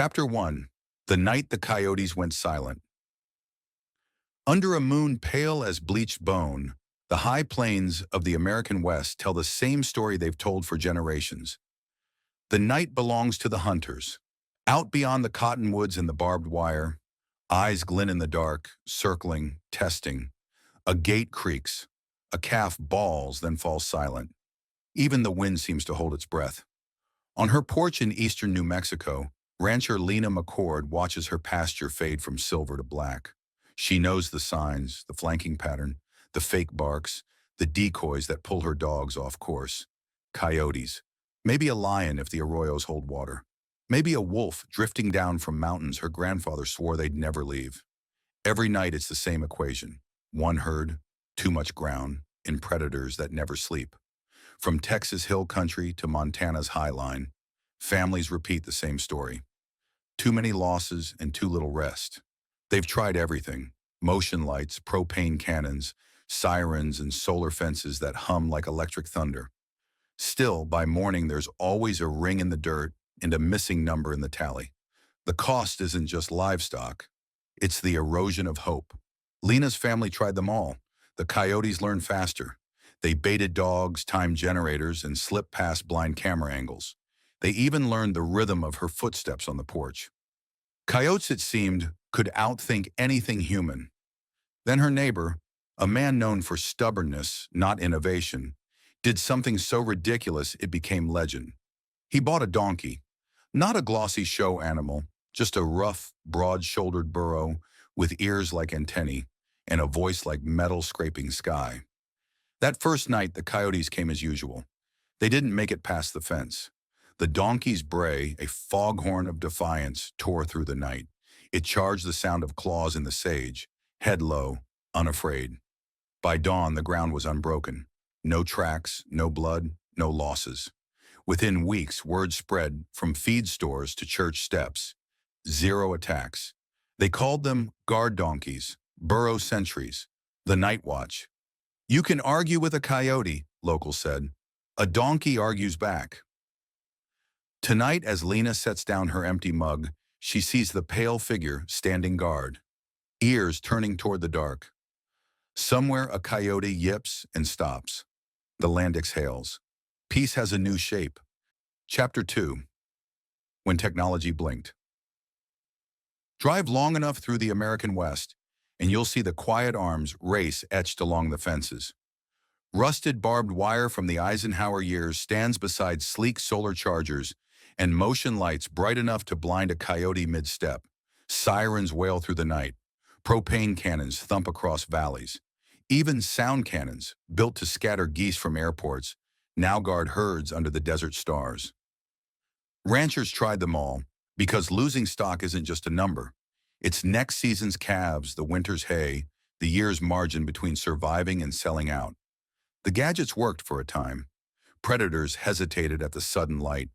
Chapter 1. The Night the Coyotes Went Silent. Under a moon pale as bleached bone, the high plains of the American West tell the same story they've told for generations. The night belongs to the hunters. Out beyond the cottonwoods and the barbed wire, eyes glint in the dark, circling, testing. A gate creaks. A calf bawls, then falls silent. Even the wind seems to hold its breath. On her porch in eastern New Mexico, rancher Lena McCord watches her pasture fade from silver to black. She knows the signs, the flanking pattern, the fake barks, the decoys that pull her dogs off course. Coyotes. Maybe a lion if the arroyos hold water. Maybe a wolf drifting down from mountains her grandfather swore they'd never leave. Every night it's the same equation. One herd, too much ground, and predators that never sleep. From Texas hill country to Montana's high line, families repeat the same story. Too many losses and too little rest. They've tried everything: motion lights, propane cannons, sirens, and solar fences that hum like electric thunder. Still, by morning there's always a ring in the dirt and a missing number in the tally. The cost isn't just livestock, it's the erosion of hope. Lena's family tried them all. The coyotes learned faster. They baited dogs, timed generators, and slipped past blind camera angles. They even learned the rhythm of her footsteps on the porch. Coyotes, it seemed, could outthink anything human. Then her neighbor, a man known for stubbornness, not innovation, did something so ridiculous it became legend. He bought a donkey, not a glossy show animal, just a rough, broad-shouldered burro with ears like antennae and a voice like metal scraping sky. That first night, the coyotes came as usual. They didn't make it past the fence. The donkey's bray, a foghorn of defiance, tore through the night. It charged the sound of claws in the sage, head low, unafraid. By dawn, the ground was unbroken. No tracks, no blood, no losses. Within weeks, word spread from feed stores to church steps. 0 attacks. They called them guard donkeys, burro sentries, the night watch. You can argue with a coyote, locals said. A donkey argues back. Tonight, as Lena sets down her empty mug, she sees the pale figure standing guard, ears turning toward the dark. Somewhere a coyote yips and stops. The land exhales. Peace has a new shape. Chapter 2. When technology blinked. Drive long enough through the American West, and you'll see the quiet arms race etched along the fences. Rusted barbed wire from the Eisenhower years stands beside sleek solar chargers and motion lights bright enough to blind a coyote mid-step. Sirens wail through the night. Propane cannons thump across valleys. Even sound cannons, built to scatter geese from airports, now guard herds under the desert stars. Ranchers tried them all, because losing stock isn't just a number. It's next season's calves, the winter's hay, the year's margin between surviving and selling out. The gadgets worked for a time. Predators hesitated at the sudden light,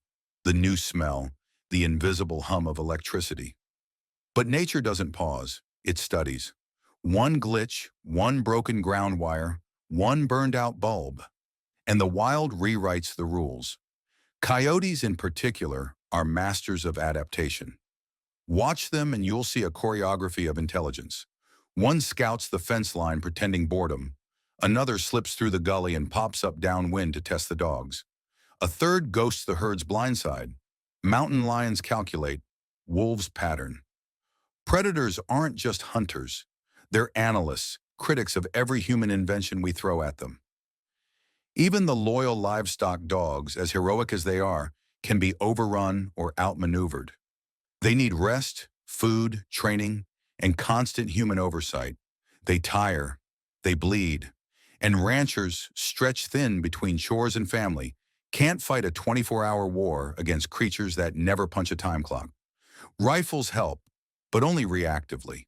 the new smell, the invisible hum of electricity. But nature doesn't pause, it studies. One glitch, one broken ground wire, one burned-out bulb, and the wild rewrites the rules. Coyotes in particular are masters of adaptation. Watch them and you'll see a choreography of intelligence. One scouts the fence line pretending boredom. Another slips through the gully and pops up downwind to test the dogs. A third ghosts the herd's blindside. Mountain lions calculate, wolves pattern. Predators aren't just hunters. They're analysts, critics of every human invention we throw at them. Even the loyal livestock dogs, as heroic as they are, can be overrun or outmaneuvered. They need rest, food, training, and constant human oversight. They tire, they bleed, and ranchers, stretched thin between chores and family, can't fight a 24-hour war against creatures that never punch a time clock. Rifles help, but only reactively.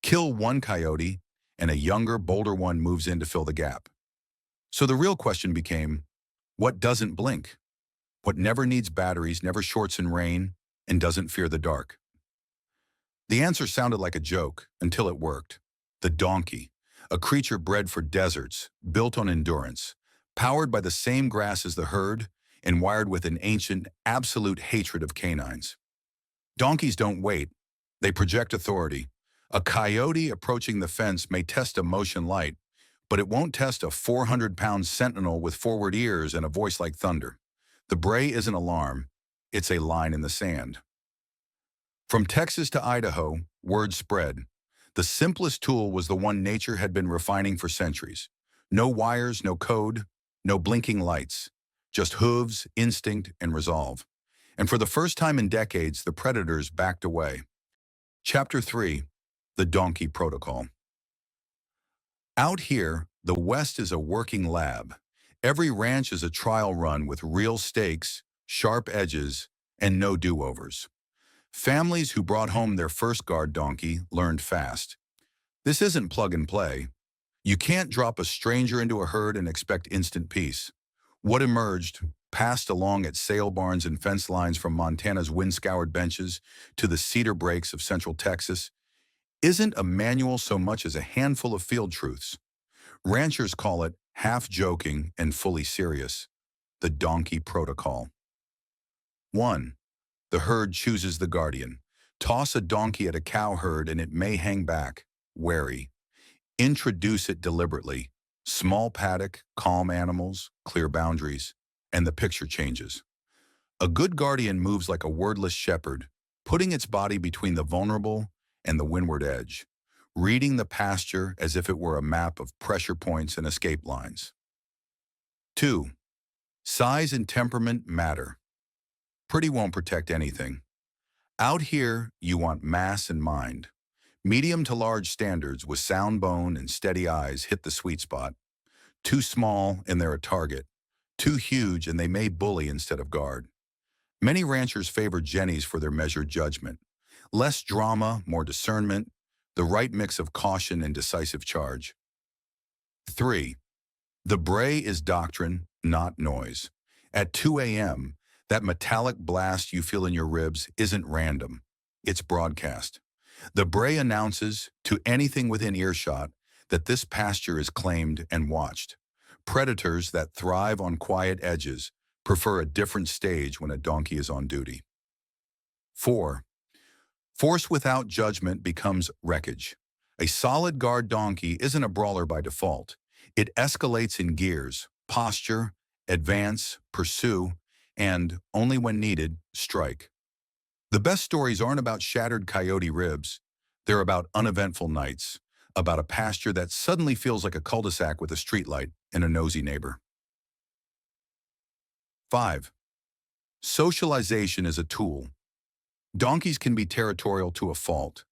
Kill one coyote, and a younger, bolder one moves in to fill the gap. So the real question became, what doesn't blink? What never needs batteries, never shorts in rain, and doesn't fear the dark? The answer sounded like a joke until it worked. The donkey, a creature bred for deserts, built on endurance, powered by the same grass as the herd, and wired with an ancient, absolute hatred of canines. Donkeys don't wait. They project authority. A coyote approaching the fence may test a motion light, but it won't test a 400-pound sentinel with forward ears and a voice like thunder. The bray isn't alarm. It's a line in the sand. From Texas to Idaho, word spread. The simplest tool was the one nature had been refining for centuries. No wires, no code, no blinking lights. Just hooves, instinct, and resolve. And for the first time in decades, the predators backed away. Chapter 3. The Donkey Protocol. Out here, the West is a working lab. Every ranch is a trial run with real stakes, sharp edges, and no do-overs. Families who brought home their first guard donkey learned fast. This isn't plug and play. You can't drop a stranger into a herd and expect instant peace. What emerged, passed along at sale barns and fence lines from Montana's wind-scoured benches to the cedar breaks of central Texas, isn't a manual so much as a handful of field truths. Ranchers call it, half joking and fully serious, the donkey protocol. 1. The herd chooses the guardian. Toss a donkey at a cow herd and it may hang back, wary. Introduce it deliberately. Small paddock, calm animals, clear boundaries, and the picture changes. A good guardian moves like a wordless shepherd, putting its body between the vulnerable and the windward edge, reading the pasture as if it were a map of pressure points and escape lines. 2. Size and temperament matter. Pretty won't protect anything. Out here, you want mass and mind. Medium to large standards with sound bone and steady eyes hit the sweet spot. Too small and they're a target. Too huge and they may bully instead of guard. Many ranchers favor jennies for their measured judgment. Less drama, more discernment, the right mix of caution and decisive charge. 3. The bray is doctrine, not noise. At 2 a.m., that metallic blast you feel in your ribs isn't random. It's broadcast. The bray announces, to anything within earshot, that this pasture is claimed and watched. Predators that thrive on quiet edges prefer a different stage when a donkey is on duty. 4. Force without judgment becomes wreckage. A solid guard donkey isn't a brawler by default. It escalates in gears, posture, advance, pursue, and, only when needed, strike. The best stories aren't about shattered coyote ribs. They're about uneventful nights, about a pasture that suddenly feels like a cul-de-sac with a streetlight and a nosy neighbor. 5. Socialization is a tool. Donkeys can be territorial to a fault.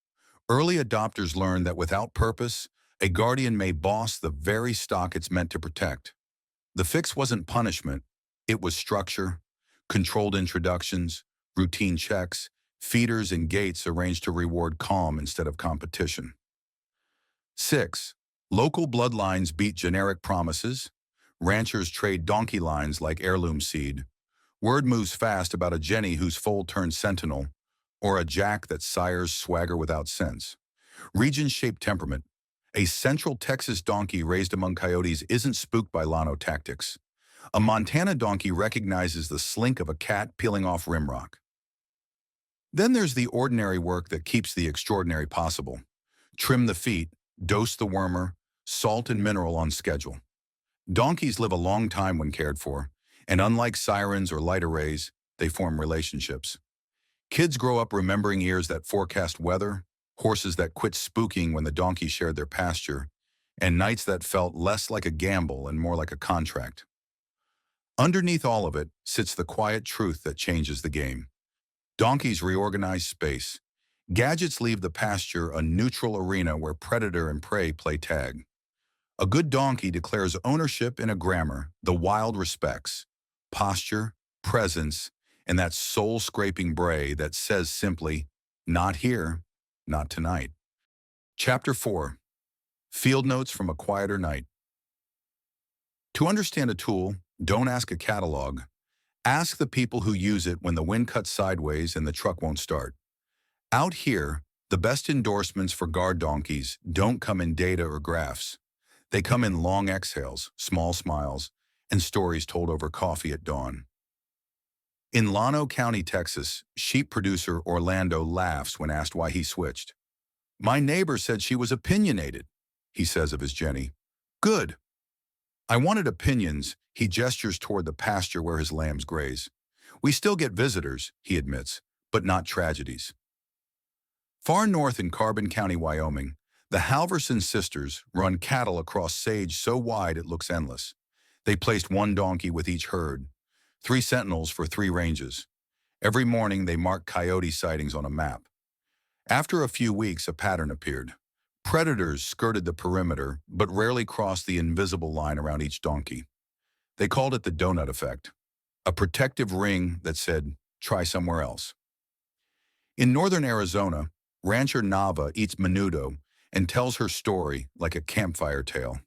Early adopters learned that without purpose, a guardian may boss the very stock it's meant to protect. The fix wasn't punishment, it was structure, controlled introductions, routine checks, feeders and gates arranged to reward calm instead of competition. 6. Local bloodlines beat generic promises. Ranchers trade donkey lines like heirloom seed. Word moves fast about a jenny whose foal turns sentinel, or a jack that sires swagger without sense. Region-shaped temperament. A central Texas donkey raised among coyotes isn't spooked by Llano tactics. A Montana donkey recognizes the slink of a cat peeling off rimrock. Then there's the ordinary work that keeps the extraordinary possible. Trim the feet, dose the wormer, salt and mineral on schedule. Donkeys live a long time when cared for, and unlike sirens or light arrays, they form relationships. Kids grow up remembering ears that forecast weather, horses that quit spooking when the donkey shared their pasture, and nights that felt less like a gamble and more like a contract. Underneath all of it sits the quiet truth that changes the game. Donkeys reorganize space. Gadgets leave the pasture a neutral arena where predator and prey play tag. A good donkey declares ownership in a grammar the wild respects, posture, presence, and that soul-scraping bray that says simply, not here, not tonight. Chapter 4. Field Notes from a Quieter Night. To understand a tool, don't ask a catalog. Ask the people who use it when the wind cuts sideways and the truck won't start. Out here, the best endorsements for guard donkeys don't come in data or graphs. They come in long exhales, small smiles, and stories told over coffee at dawn. In Llano County, Texas, sheep producer Orlando laughs when asked why he switched. "My neighbor said she was opinionated," he says of his Jenny. "Good. I wanted opinions." He gestures toward the pasture where his lambs graze. "We still get visitors," he admits, "but not tragedies." Far north in Carbon County, Wyoming, the Halverson sisters run cattle across sage so wide it looks endless. They placed one donkey with each herd, 3 sentinels for 3 ranges. Every morning they mark coyote sightings on a map. After a few weeks, a pattern appeared. Predators skirted the perimeter, but rarely crossed the invisible line around each donkey. They called it the donut effect, a protective ring that said, "Try somewhere else." In northern Arizona, rancher Nava eats menudo and tells her story like a campfire tale.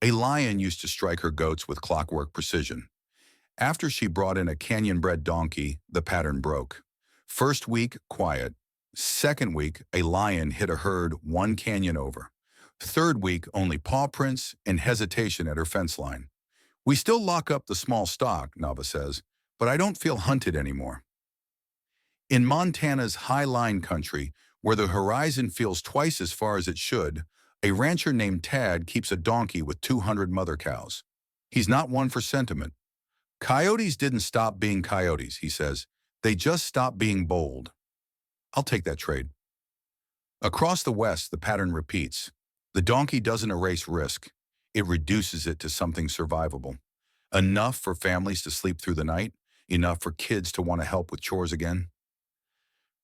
A lion used to strike her goats with clockwork precision. After she brought in a canyon-bred donkey, the pattern broke. First week, quiet. Second week, a lion hit a herd 1 canyon over. Third week, only paw prints and hesitation at her fence line. "We still lock up the small stock," Nava says, "but I don't feel hunted anymore." In Montana's high line country, where the horizon feels twice as far as it should, a rancher named Tad keeps a donkey with 200 mother cows. He's not one for sentiment. "Coyotes didn't stop being coyotes," he says. "They just stopped being bold." I'll take that trade. Across the West, the pattern repeats. The donkey doesn't erase risk. It reduces it to something survivable. Enough for families to sleep through the night, enough for kids to want to help with chores again.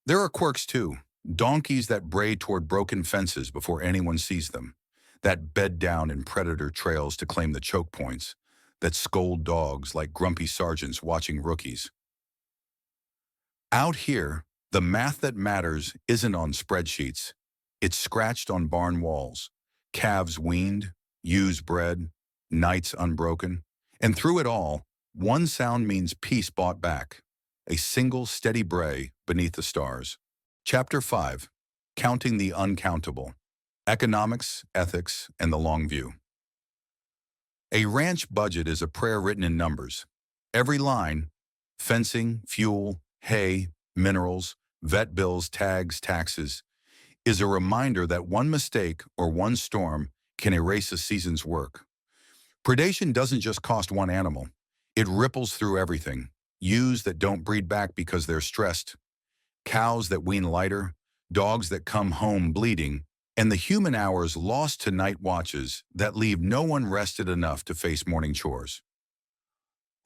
There are quirks too. Donkeys that bray toward broken fences before anyone sees them. That bed down in predator trails to claim the choke points. That scold dogs like grumpy sergeants watching rookies. Out here, the math that matters isn't on spreadsheets. It's scratched on barn walls. Calves weaned, ewes bred, nights unbroken. And through it all, one sound means peace bought back. A single steady bray beneath the stars. Chapter 5. Counting the Uncountable. Economics, Ethics, and the Long View. A ranch budget is a prayer written in numbers. Every line, fencing, fuel, hay, minerals, vet bills, tags, taxes, is a reminder that one mistake or one storm can erase a season's work. Predation doesn't just cost one animal. It ripples through everything. Ewes that don't breed back because they're stressed, cows that wean lighter, dogs that come home bleeding, and the human hours lost to night watches that leave no one rested enough to face morning chores.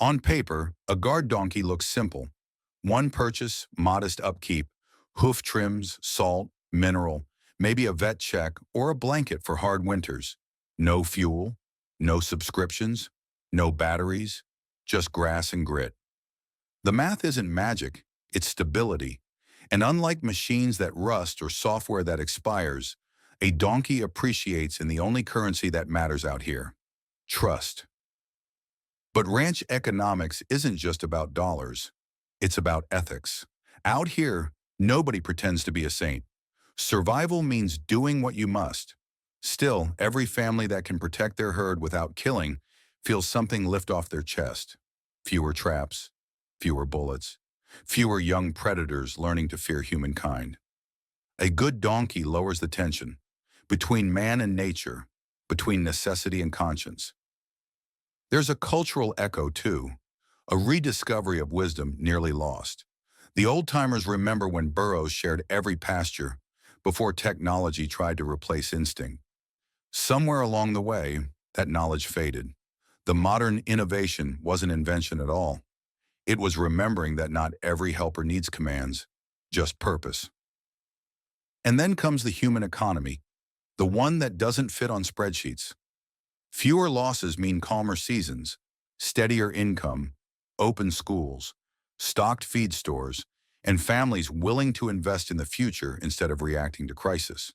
On paper, a guard donkey looks simple. One purchase, modest upkeep, hoof trims, salt, mineral, maybe a vet check or a blanket for hard winters. No fuel, no subscriptions, no batteries, just grass and grit. The math isn't magic, it's stability. And unlike machines that rust or software that expires, a donkey appreciates in the only currency that matters out here: trust. But ranch economics isn't just about dollars. It's about ethics. Out here, nobody pretends to be a saint. Survival means doing what you must. Still, every family that can protect their herd without killing feels something lift off their chest. Fewer traps, fewer bullets, fewer young predators learning to fear humankind. A good donkey lowers the tension between man and nature, between necessity and conscience. There's a cultural echo too, a rediscovery of wisdom nearly lost. The old-timers remember when burros shared every pasture before technology tried to replace instinct. Somewhere along the way, that knowledge faded. The modern innovation wasn't invention at all. It was remembering that not every helper needs commands, just purpose. And then comes the human economy, the one that doesn't fit on spreadsheets. Fewer losses mean calmer seasons, steadier income, open schools, stocked feed stores, and families willing to invest in the future instead of reacting to crisis.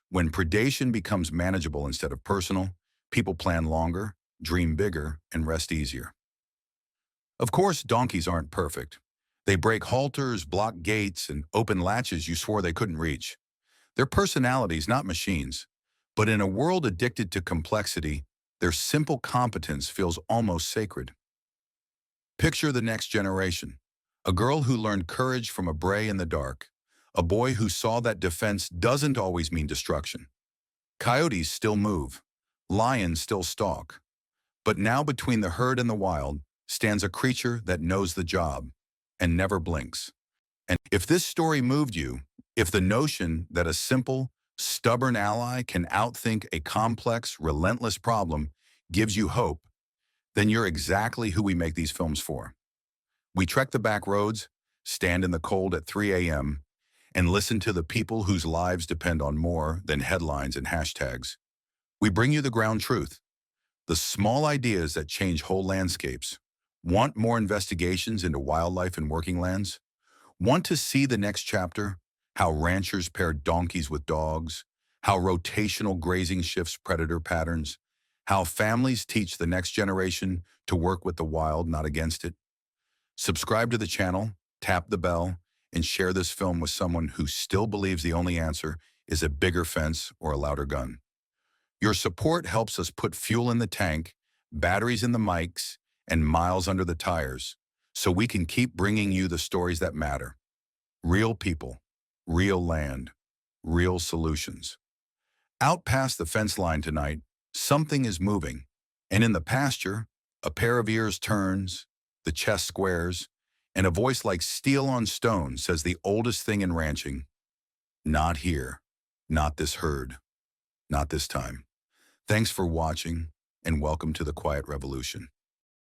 When predation becomes manageable instead of personal, people plan longer, dream bigger, and rest easier. Of course, donkeys aren't perfect. They break halters, block gates, and open latches you swore they couldn't reach. They're personalities, not machines. But in a world addicted to complexity, their simple competence feels almost sacred. Picture the next generation. A girl who learned courage from a bray in the dark. A boy who saw that defense doesn't always mean destruction. Coyotes still move. Lions still stalk. But now between the herd and the wild stands a creature that knows the job and never blinks. And if this story moved you, if the notion that a simple, stubborn ally can outthink a complex, relentless problem gives you hope, then you're exactly who we make these films for. We trek the back roads, stand in the cold at 3 a.m., and listen to the people whose lives depend on more than headlines and hashtags. We bring you the ground truth, the small ideas that change whole landscapes. Want more investigations into wildlife and working lands? Want to see the next chapter? How ranchers pair donkeys with dogs? How rotational grazing shifts predator patterns? How families teach the next generation to work with the wild, not against it? Subscribe to the channel, tap the bell, and share this film with someone who still believes the only answer is a bigger fence or a louder gun. Your support helps us put fuel in the tank, batteries in the mics, and miles under the tires, so we can keep bringing you the stories that matter. Real people, real land, real solutions. Out past the fence line tonight, something is moving. And in the pasture, a pair of ears turns, the chest squares, and a voice like steel on stone says the oldest thing in ranching: not here, not this herd, not this time. Thanks for watching, and welcome to the Quiet Revolution.